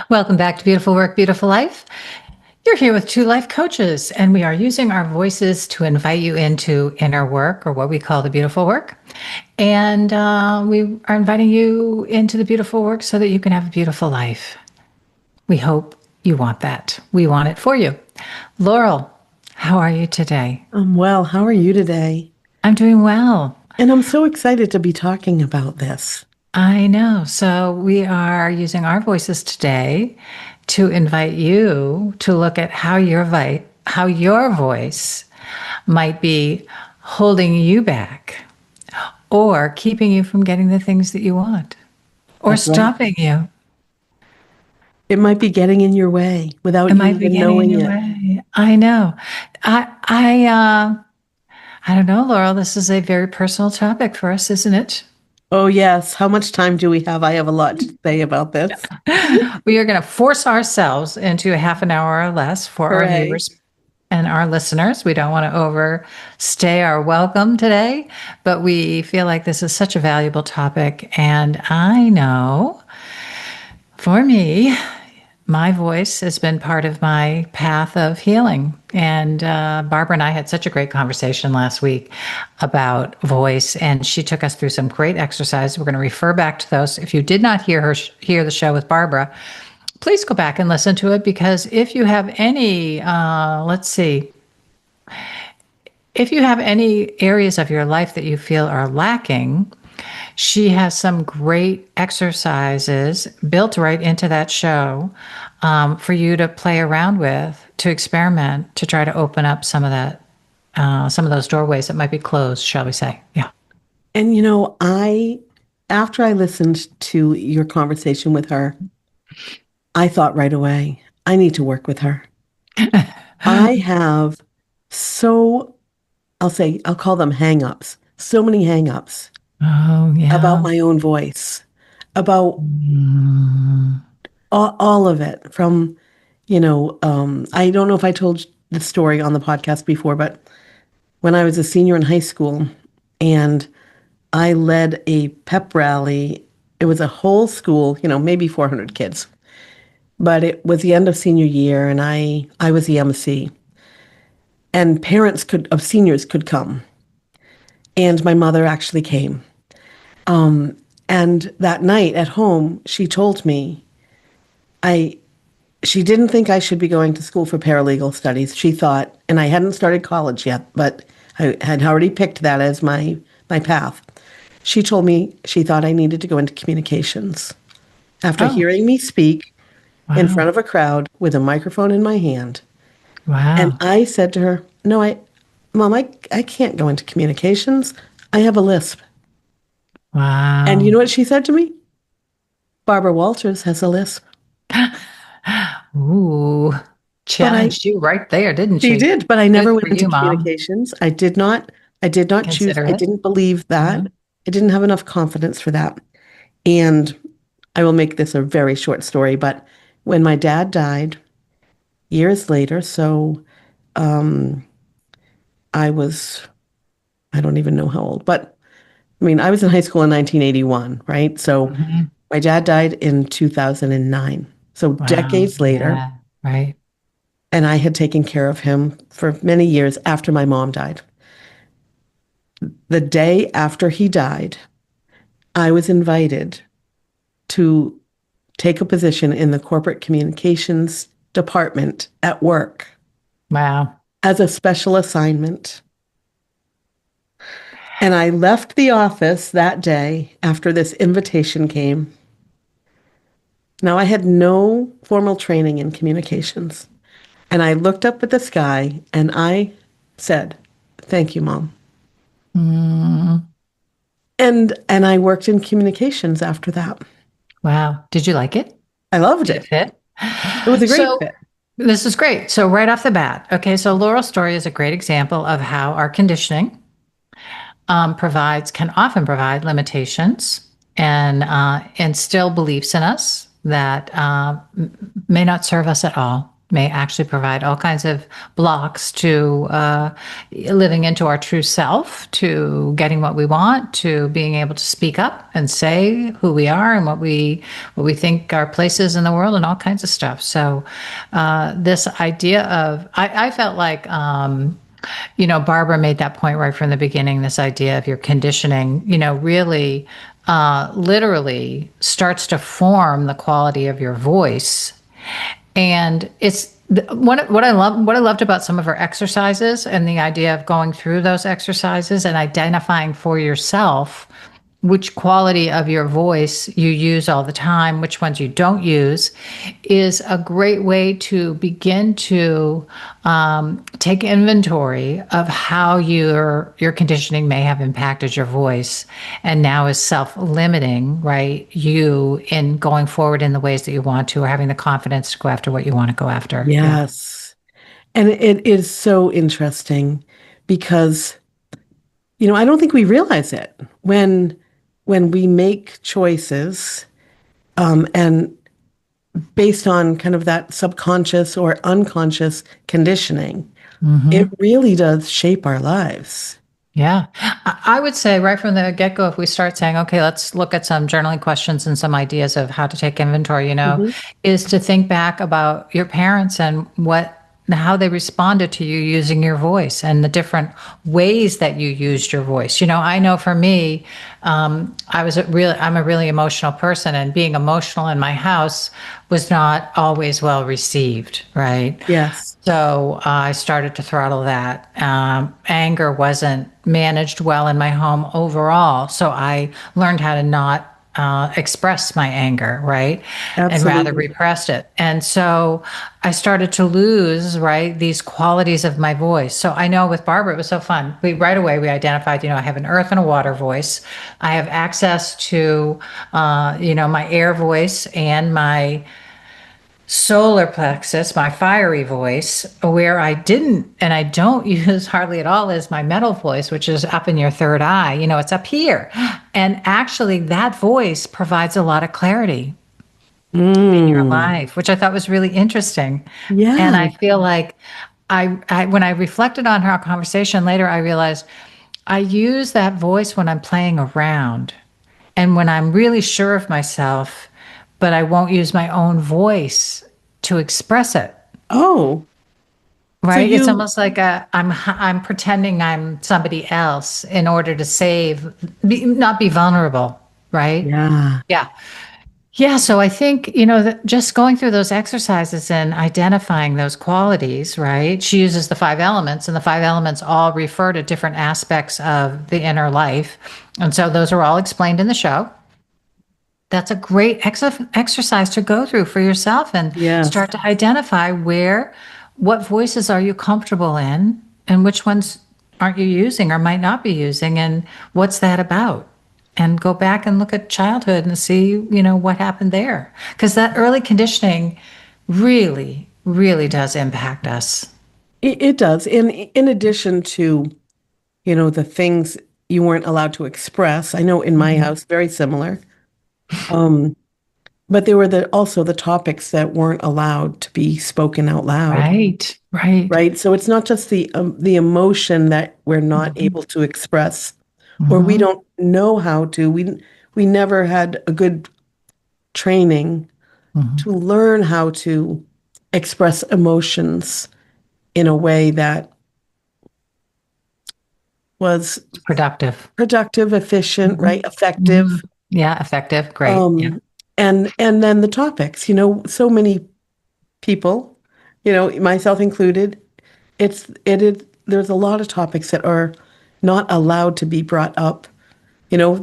Welcome back to Beautiful Work, Beautiful Life. You're here with two life coaches, and we are using our voices to invite you into inner work, or what we call the beautiful work. And we are inviting you into the beautiful work so that you can have a beautiful life. We hope you want that. We want it for you. Laurel, how are you today? I'm well. How are you today? I'm doing well. And I'm so excited to be talking about this. I know. So we are using our voices today to invite you to look at how your voice might be holding you back or keeping you from getting the things that you want or That's right. stopping you. It might be getting in your way without It you might be even getting in knowing your it. way. I know. I don't know, Laurel. This is a very personal topic for us, isn't it? Oh, yes. How much time do we have? I have a lot to say about this. We are going to force ourselves into a half an hour or less for our Hooray. viewers and our listeners. We don't want to overstay our welcome today, but we feel like this is such a valuable topic. And I know for me, my voice has been part of my path of healing. And Barbara and I had such a great conversation last week about voice, and she took us through some great exercises. We're going to refer back to those. If you did not hear the show with Barbara, please go back and listen to it, because if you have any, if you have any areas of your life that you feel are lacking, she has some great exercises built right into that show for you to play around with, to experiment, to try to open up some of those doorways that might be closed, shall we say. Yeah. And after I listened to your conversation with her, I thought right away, I need to work with her. I have I'll call them hang-ups, so many hang-ups. Oh, yeah. About my own voice, about all of it from, I don't know if I told the story on the podcast before, but when I was a senior in high school and I led a pep rally, it was a whole school, maybe 400 kids, but it was the end of senior year and I was the MC, and parents of seniors could come. And my mother actually came. And that night at home, she told me she didn't think I should be going to school for paralegal studies. She thought, and I hadn't started college yet, but I had already picked that as my path. She told me she thought I needed to go into communications after hearing me speak in front of a crowd with a microphone in my hand. Wow. And I said to her, no, Mom, I can't go into communications. I have a lisp. Wow. And you know what she said to me? Barbara Walters has a lisp. Ooh, challenged you right there, didn't she? She did, but I never Good went into communications. I did not choose. I didn't believe that. Mm-hmm. I didn't have enough confidence for that. And I will make this a very short story, but when my dad died years later, so I don't even know how old, but I was in high school in 1981, right? So my dad died in 2009. So decades later. Yeah, right. And I had taken care of him for many years after my mom died. The day after he died, I was invited to take a position in the corporate communications department at work. Wow. As a special assignment. And I left the office that day after this invitation came. Now, I had no formal training in communications. And I looked up at the sky and I said, "Thank you, Mom." And I worked in communications after that. Wow. Did you like it? I loved it. It was a great fit. This is great. So right off the bat, okay, so Laurel's story is a great example of how our conditioning can often provide limitations and instill beliefs in us that may not serve us at all. may actually provide all kinds of blocks to living into our true self, to getting what we want, to being able to speak up and say who we are and what we think our place is in the world, and all kinds of stuff. So this idea of I felt like Barbara made that point right from the beginning. This idea of your conditioning, really, literally starts to form the quality of your voice. And it's what I loved about some of her exercises, and the idea of going through those exercises and identifying for yourself which quality of your voice you use all the time, which ones you don't use, is a great way to begin to take inventory of how your conditioning may have impacted your voice, and now is self-limiting, right? You in going forward in the ways that you want to, or having the confidence to go after what you want to go after. Yeah. Yes. And it is so interesting because, I don't think we realize it when we make choices, and based on kind of that subconscious or unconscious conditioning, it really does shape our lives. Yeah. I would say right from the get go, if we start saying, okay, let's look at some journaling questions and some ideas of how to take inventory, Mhm. is to think back about your parents and how they responded to you using your voice, and the different ways that you used your voice. I know for me, I'm a really emotional person, and being emotional in my house was not always well received, right? Yes, So I started to throttle that. Anger wasn't managed well in my home overall. So I learned how to not express my anger, right? And rather absolutely. repressed it. And so I started to lose, right, these qualities of my voice. So I know with Barbara, it was so fun. Right away, we identified, I have an earth and a water voice. I have access to, my air voice and my solar plexus, my fiery voice. Where I didn't and I don't use hardly at all is my metal voice, which is up in your third eye. It's up here. And actually, that voice provides a lot of clarity in your Mm, life, which I thought was really interesting. And yeah. I feel like when I reflected on our conversation later, I realized I use that voice when I'm playing around and when I'm really sure of myself, but I won't use my own voice to express it. Oh, so Right? It's you, almost like I'm pretending I'm somebody else in order to not be vulnerable, right? yeah. Yeah. Yeah, so I think, that just going through those exercises and identifying those qualities, right? She uses the five elements, and the five elements all refer to different aspects of the inner life. And so those are all explained in the show. That's a great exercise to go through for yourself, and Yes. start to identify what voices are you comfortable in, and which ones aren't you using or might not be using, and what's that about? And go back and look at childhood and see, what happened there. Because that early conditioning really, really does impact us. It does. In addition to, the things you weren't allowed to express, I know in my Mhm. house, very similar. Um, but there were also the topics that weren't allowed to be spoken out loud, Right, right. right? So it's not just the emotion that we're not Mhm. able to express, or we Mhm. don't know how to. We never had a good training Mhm. to learn how to express emotions in a way that was Productive. productive, efficient, Mhm. right? Effective. Mhm. Yeah, effective. Great. Yeah. Um, and then the topics, so many people, myself included, there's a lot of topics that are not allowed to be brought up. Yeah.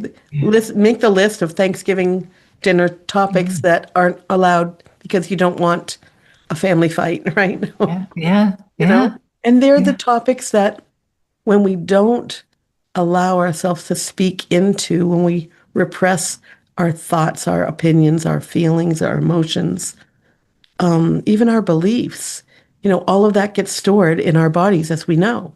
Make the list of Thanksgiving dinner topics Mhm. that aren't allowed because you don't want a family fight, right? Yeah. Yeah. you know, Yeah. and they're the Yeah. topics that when we don't allow ourselves to speak into, when we repress our thoughts, our opinions, our feelings, our emotions, even our beliefs, all of that gets stored in our bodies, as we know.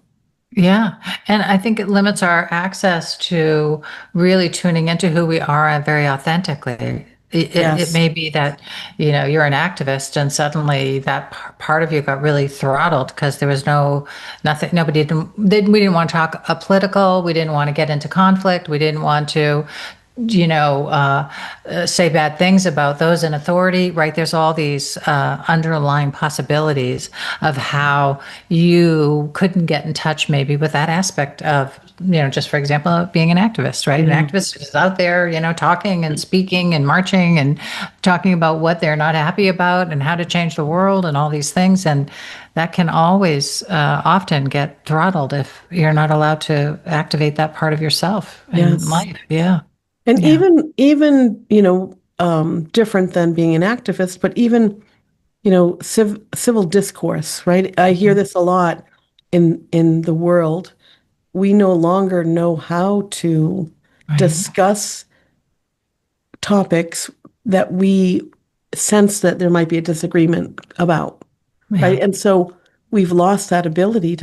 Yeah. And I think it limits our access to really tuning into who we are very authentically. It Yes. may be that, you're an activist and suddenly that part of you got really throttled because there was nothing, we didn't want to talk political. We didn't want to get into conflict. We didn't want to, say bad things about those in authority, right? There's all these underlying possibilities of how you couldn't get in touch maybe with that aspect of, just for example, being an activist, right? An Yeah. activist is out there, talking and speaking and marching and talking about what they're not happy about and how to change the world and all these things. And that can always often get throttled if you're not allowed to activate that part of yourself in Yes. life. Yeah. And Yeah. even, different than being an activist, but even, civil discourse, right? I hear this a lot in the world. We no longer know how to Right. discuss topics that we sense that there might be a disagreement about, right? Yeah. And so we've lost that ability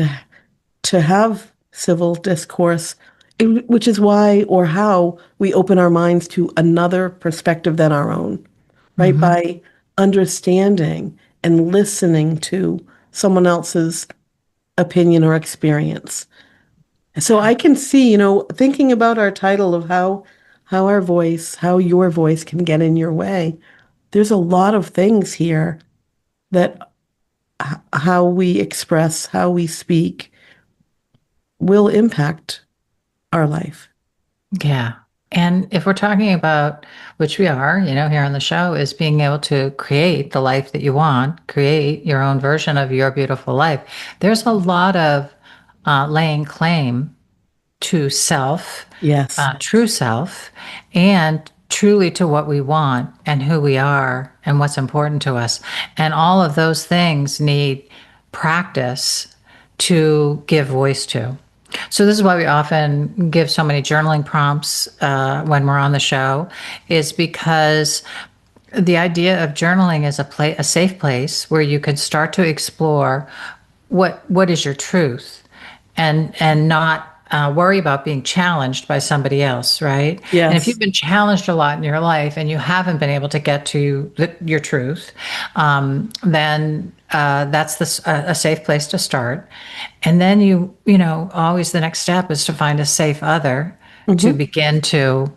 to have civil discourse, which is why or how we open our minds to another perspective than our own, right? Hmm. By understanding and listening to someone else's opinion or experience. So I can see, thinking about our title of how our voice, how your voice can get in your way. There's a lot of things here that how we express, how we speak will impact our life. Yeah. And if we're talking about, which we are, here on the show, is being able to create the life that you want, create your own version of your beautiful life. There's a lot of laying claim to self, Yes. true self, and truly to what we want and who we are and what's important to us. And all of those things need practice to give voice to. So this is why we often give so many journaling prompts when we're on the show, is because the idea of journaling is a safe place where you could start to explore what is your truth, and not worry about being challenged by somebody else, right? And if you've Yes. been challenged a lot in your life and you haven't been able to get to your truth, then that's a safe place to start. And then always the next step is to find a safe other to Hmm. begin to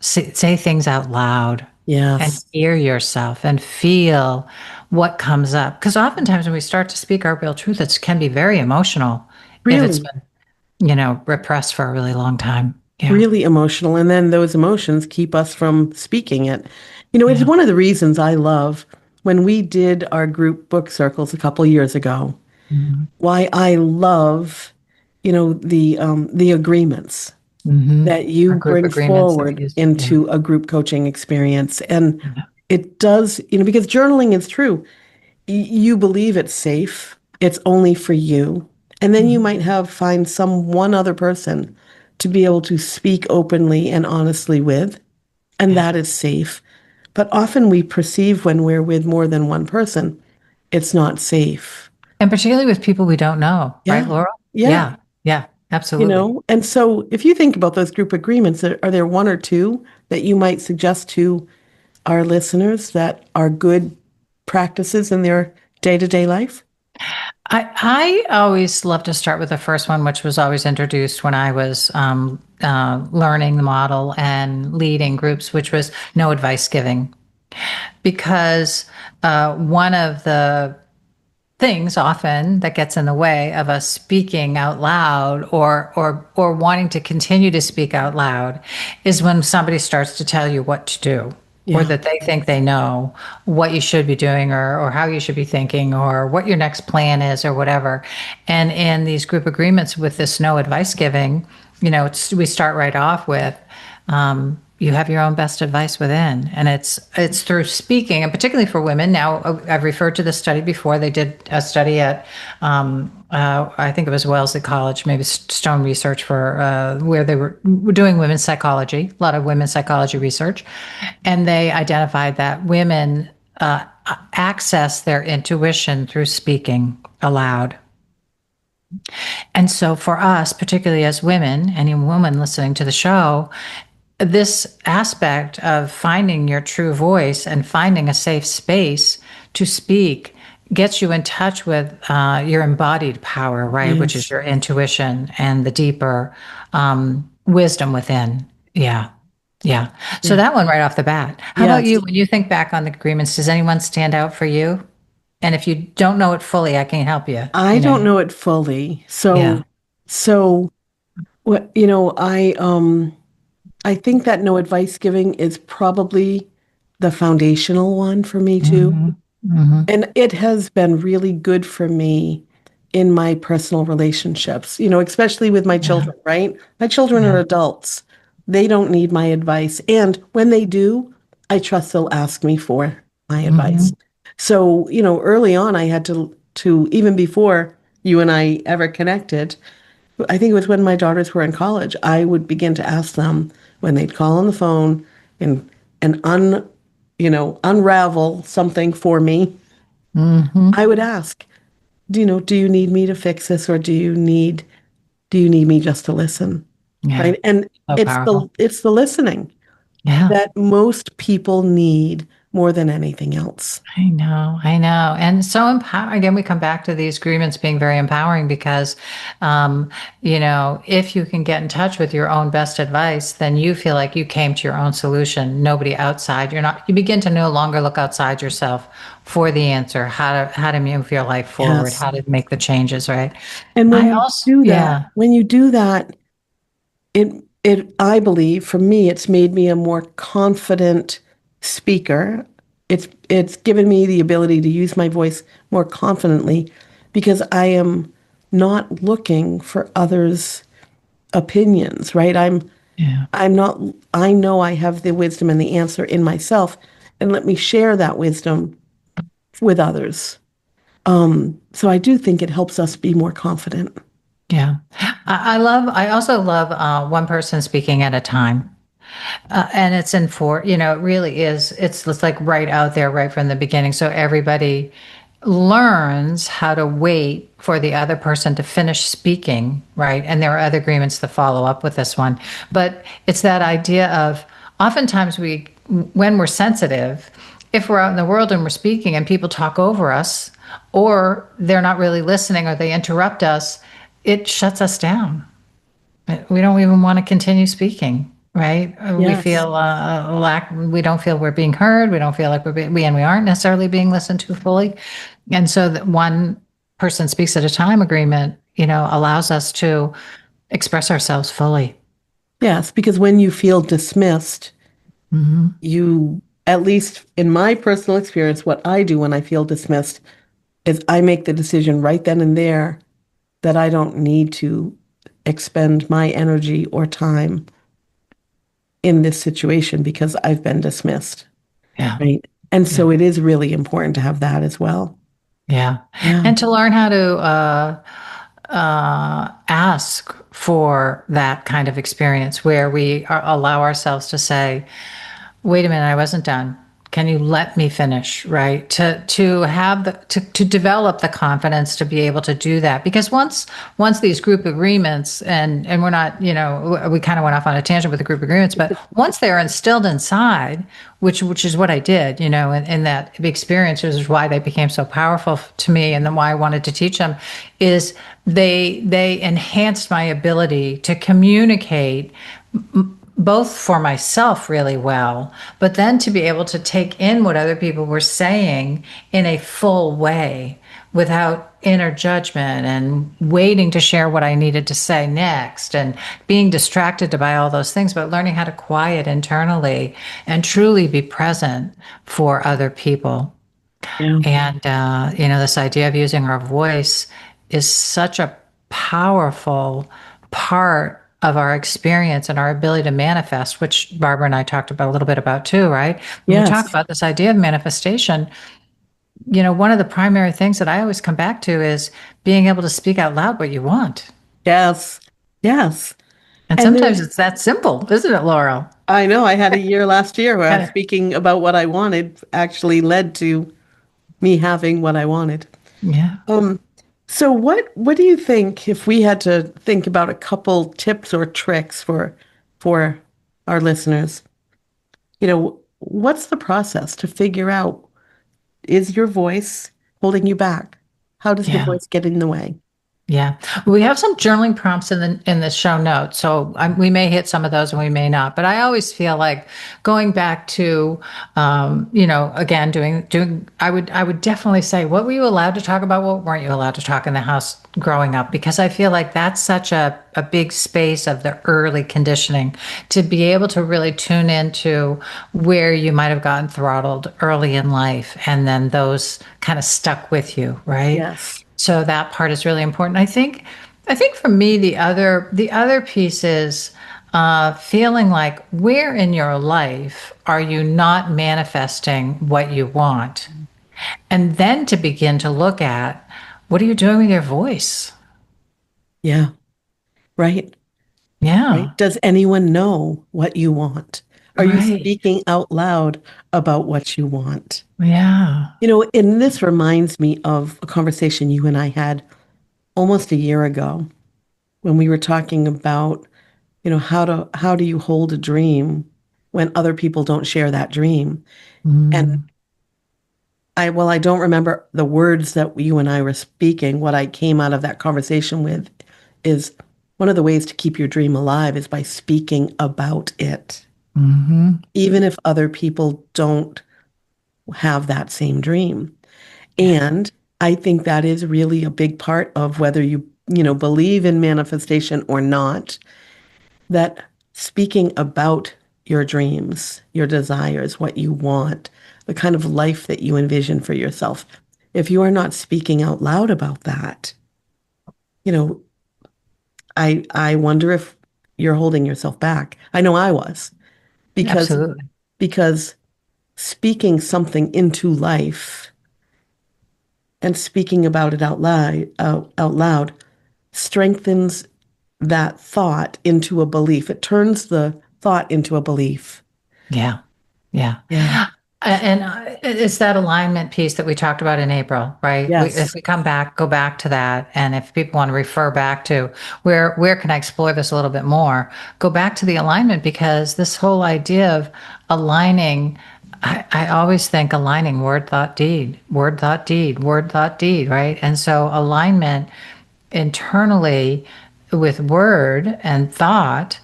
say things out loud and Yes. hear yourself and feel what comes up. Because oftentimes when we start to speak our real truth, it can be very emotional if it's Really, been, repressed for a really long time. Yeah. really emotional. And then those emotions keep us from speaking it. It's Yeah. one of the reasons I love when we did our group book circles a couple years ago, Hmm. why I love, the agreements Hmm. that you Our group bring agreements that we forward use. Yeah. into a group coaching experience. And Yeah. it does, because journaling is true. You believe it's safe, it's only for you. And then you Mhm. might find some one other person to be able to speak openly and honestly with, and Yeah. that is safe. But often we perceive when we're with more than one person, it's not safe. And particularly with people we don't know, right, Yeah. Laurel? Yeah. Yeah. Yeah. Absolutely. And so if you think about those group agreements, are there one or two that you might suggest to our listeners that are good practices in their day-to-day life? I always love to start with the first one, which was always introduced when I was learning the model and leading groups, which was no advice giving. Because one of the things often that gets in the way of us speaking out loud, or wanting to continue to speak out loud, is when somebody starts to tell you what to do, or Yeah. that they think they know what you should be doing, or how you should be thinking, or what your next plan is, or whatever. And in these group agreements with this no advice giving, we start right off with you have your own best advice within, and it's through speaking, and particularly for women. Now, I've referred to this study before. They did a study at I think it was Wellesley College, maybe Stone Research, for where they were doing women's psychology, a lot of women's psychology research, and they identified that women access their intuition through speaking aloud. And so for us, particularly as women, any woman listening to the show, this aspect of finding your true voice and finding a safe space to speak gets you in touch with your embodied power, right? Which is Yes. your intuition and the deeper wisdom within. Yeah. Yeah. So Yeah. that one right off the bat. How about you? Yes. When you think back on the agreements, does anyone stand out for you? And if you don't know it fully, I can help you. I don't know it fully. Yeah. So what, I think that no advice giving is probably the foundational one for me too. Hmm. Hmm. And it has been really good for me in my personal relationships, especially with my Yeah. children, right? My children are Yeah. adults. They don't need my advice. And when they do, I trust they'll ask me for my advice. Hmm. So, early on I had to even before you and I ever connected, I think it was when my daughters were in college, I would begin to ask them when they'd call on the phone and unravel something for me. Hmm. I would ask, do you need me to fix this or do you need me just to listen? Yeah. Right? And So it's the powerful. it's the listening Yeah. that most people need more than anything else. I know, I know. And so empowering. Again, we come back to these agreements being very empowering because, if you can get in touch with your own best advice, then you feel like you came to your own solution, nobody outside. You begin to no longer look outside yourself for the answer, how to move your life forward, Yes. how to make the changes, right? And when I you also, do that, yeah, it I believe for me it's made me a more confident speaker. It's given me the ability to use my voice more confidently because I am not looking for others' opinions, right? yeah, I'm not I know I have the wisdom and the answer in myself and let me share that wisdom with others. So I do think it helps us be more confident. yeah. I also love one person speaking at a time. And it really is, it's like right out there, right from the beginning. So everybody learns how to wait for the other person to finish speaking, right? And there are other agreements that follow up with this one. But it's that idea of oftentimes when we're sensitive, if we're out in the world and we're speaking and people talk over us, or they're not really listening or they interrupt us, it shuts us down. We don't even want to continue speaking, right? We Yes. feel we don't feel we're being heard. We don't feel like we aren't necessarily being listened to fully. And so that one person speaks at a time agreement, allows us to express ourselves fully. Yes, because when you feel dismissed, Hmm. at least in my personal experience, what I do when I feel dismissed is I make the decision right then and there that I don't need to expend my energy or time in this situation because I've been dismissed, Yeah. right? And Yeah. so it is really important to have that as well. Yeah. Yeah. And to learn how to ask for that kind of experience where allow ourselves to say, wait a minute, I wasn't done. Can you let me finish? Right. To develop the confidence to be able to do that. Because once these group agreements and we're not, we kind of went off on a tangent with the group agreements, but once they're instilled inside, which is what I did, in that experience, which is why they became so powerful to me and then why I wanted to teach them, is they enhanced my ability to communicate both for myself really well, but then to be able to take in what other people were saying in a full way without inner judgment and waiting to share what I needed to say next and being distracted by all those things, but learning how to quiet internally and truly be present for other people. Yeah. And, this idea of using our voice is such a powerful part of our experience and our ability to manifest, which Barbara and I talked about a little bit about too, right? When we talk Yes. about this idea of manifestation, one of the primary things that I always come back to is being able to speak out loud what you want. Yes. Yes. And And sometimes there's, it's that simple, isn't it, Laurel? I know I had a year last year where Kind of, speaking about what I wanted actually led to me having what I wanted. yeah. So what do you think if we had to think about a couple tips or tricks for our listeners, what's the process to figure out, is your voice holding you back? How does the Yeah. voice get in the way? Yeah, we have some journaling prompts in the show notes, so we may hit some of those and we may not. But I always feel like going back to, again, doing. I would definitely say, what were you allowed to talk about? What weren't you allowed to talk in the house growing up? Because I feel like that's such a big space of the early conditioning to be able to really tune into where you might have gotten throttled early in life, and then those kind of stuck with you, right? Yes. So that part is really important. I think for me the other piece is feeling like, where in your life are you not manifesting what you want, and then to begin to look at, what are you doing with your voice? Yeah. Right. Yeah, Right. Does anyone know what you want? Are you right. speaking out loud about what you want? Yeah. And this reminds me of a conversation you and I had almost a year ago when we were talking about, how do you hold a dream when other people don't share that dream? And Mm, I don't remember the words that you and I were speaking. What I came out of that conversation with is, one of the ways to keep your dream alive is by speaking about it, hmm. even if other people don't have that same dream. Yeah. And I think that is really a big part of whether you believe in manifestation or not, that speaking about your dreams, your desires, what you want, the kind of life that you envision for yourself, if you are not speaking out loud about that, you know, I wonder if you're holding yourself back. I know I was, because Absolutely. because speaking something into life and speaking about it out loud strengthens that thought into a belief. It turns the thought into a belief. Yeah. Yeah. Yeah. And it's that alignment piece that we talked about in April, right? If Yes. we go back to that, and if people want to refer back to where can I explore this a little bit more, go back to the alignment, because this whole idea of aligning, I always think aligning word, thought, deed, word, thought, deed, word, thought, deed, right? And so alignment internally with word and thought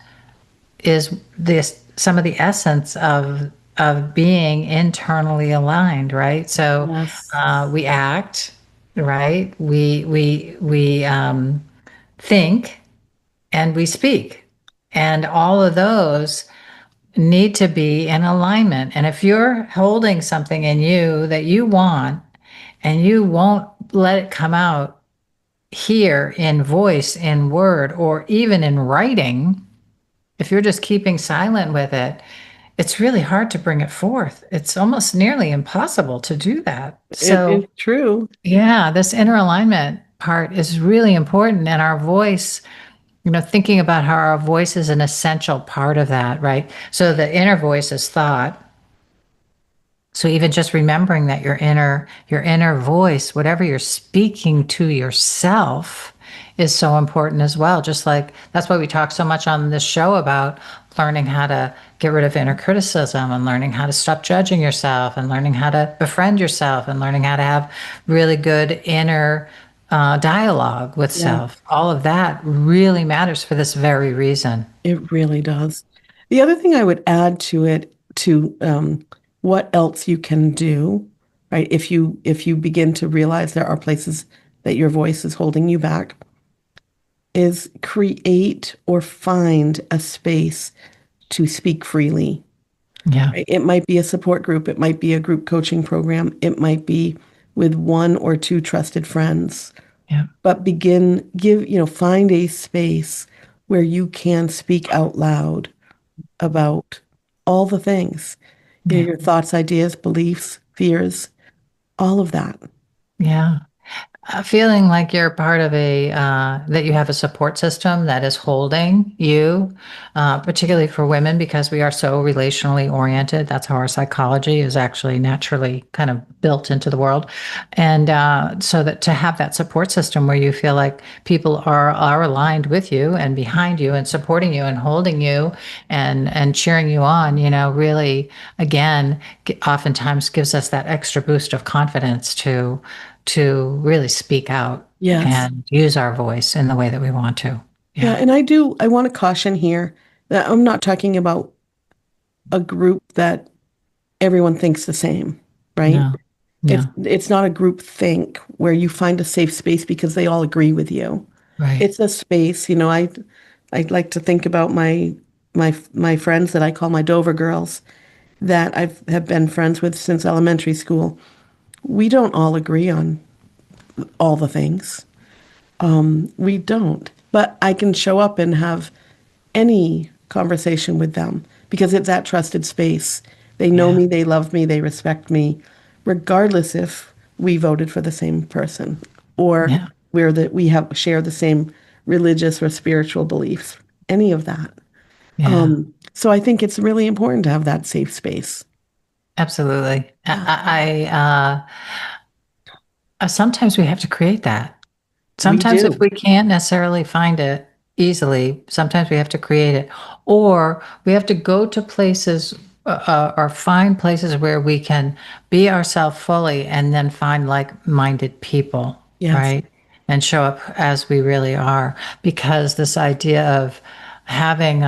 is this some of the essence of being internally aligned, right? So Yes. we act, right? We think, and we speak, and all of those need to be in alignment. And if you're holding something in you that you want, and you won't let it come out here in voice, in word, or even in writing, if you're just keeping silent with it, it's really hard to bring it forth. It's almost nearly impossible to do that. It So, is true. yeah, this inner alignment part is really important. And our voice, thinking about how our voice is an essential part of that, right? So, the inner voice is thought. So even just remembering that your inner voice, whatever you're speaking to yourself, is so important as well. Just like that's why we talk so much on this show about learning how to get rid of inner criticism, and learning how to stop judging yourself, and learning how to befriend yourself, and learning how to have really good inner dialogue with Yeah, self. All of that really matters for this very reason. it really does. The other thing I would add to it, to what else you can do, right? If you begin to realize there are places that your voice is holding you back, is create or find a space to speak freely. Yeah. Right? It might be a support group, it might be a group coaching program, it might be with one or two trusted friends. Yeah. But find a space where you can speak out loud about all the things, Yeah. your thoughts, ideas, beliefs, fears, all of that. Yeah. Feeling like you're part of that you have a support system that is holding you, particularly for women, because we are so relationally oriented. That's how our psychology is actually naturally kind of built into the world. And so that to have that support system where you feel like people are aligned with you and behind you and supporting you and holding you and cheering you on, really, again, oftentimes gives us that extra boost of confidence to really speak out Yes. and use our voice in the way that we want to. Yeah, Yeah. and I want to caution here that I'm not talking about a group that everyone thinks the same, right? No. It's No. it's not a group think where you find a safe space because they all agree with you. Right. It's a space, I like to think about my friends that I call my Dover girls that have been friends with since elementary school. We don't all agree on all the things. We don't. But I can show up and have any conversation with them because it's that trusted space. They know Yeah. me, they love me, they respect me, regardless if we voted for the same person or Yeah. we have share the same religious or spiritual beliefs. Any of that. Yeah. So I think it's really important to have that safe space. Absolutely. Yeah, Sometimes we have to create that. we Sometimes if do. we can't necessarily find it easily, sometimes we have to create it, or we have to go to places or find places where we can be ourselves fully and then find like-minded people, Yes. right? And show up as we really are. Because this idea of having,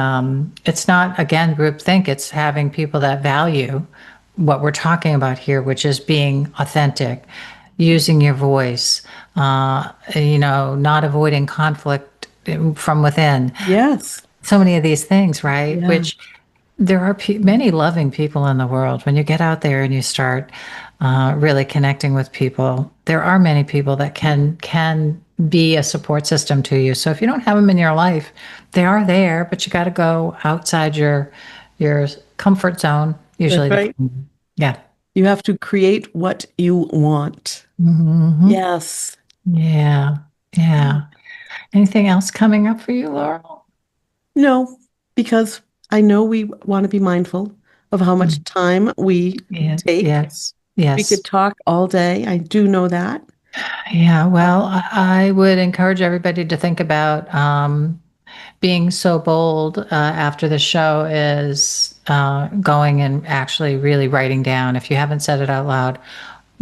it's not, again, groupthink, it's having people that value what we're talking about here, which is being authentic, using your voice, not avoiding conflict from within. Yes. So many of these things, right? Yeah. Which there are many loving people in the world. When you get out there and you start really connecting with people, there are many people that can be a support system to you. So if you don't have them in your life, they are there, but you got to go outside your comfort zone. That's Usually, right. yeah. You have to create what you want. Hmm. Yes. Yeah. Yeah. Anything else coming up for you, Laurel? No, because I know we want to be mindful of how much Mm. time we Yeah. take. Yes. We could Yes. talk all day. I do know that. Yeah. Well, Um, I would encourage everybody to think about being so bold after the show is going and actually really writing down. If you haven't said it out loud,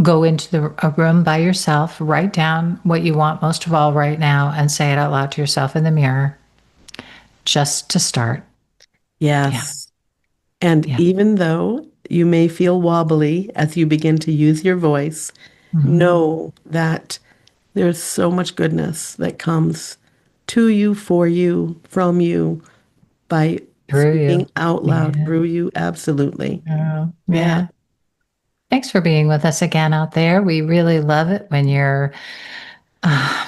go into a room by yourself, write down what you want most of all right now, and say it out loud to yourself in the mirror just to start. Yeah. yes. And Yeah. even though you may feel wobbly as you begin to use your voice, Hmm. know that there's so much goodness that comes to you, for you, from you by Through speaking you. out loud Yeah. through you. Absolutely. Oh, Yeah. yeah. Thanks for being with us again out there. We really love it when you're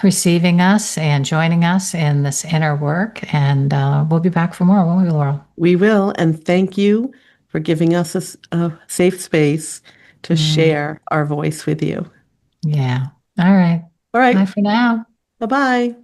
receiving us and joining us in this inner work. And we'll be back for more, won't we, Laurel? We will. And thank you for giving us a safe space to Mm, share our voice with you. yeah. All right. All right. Bye for now. Bye bye.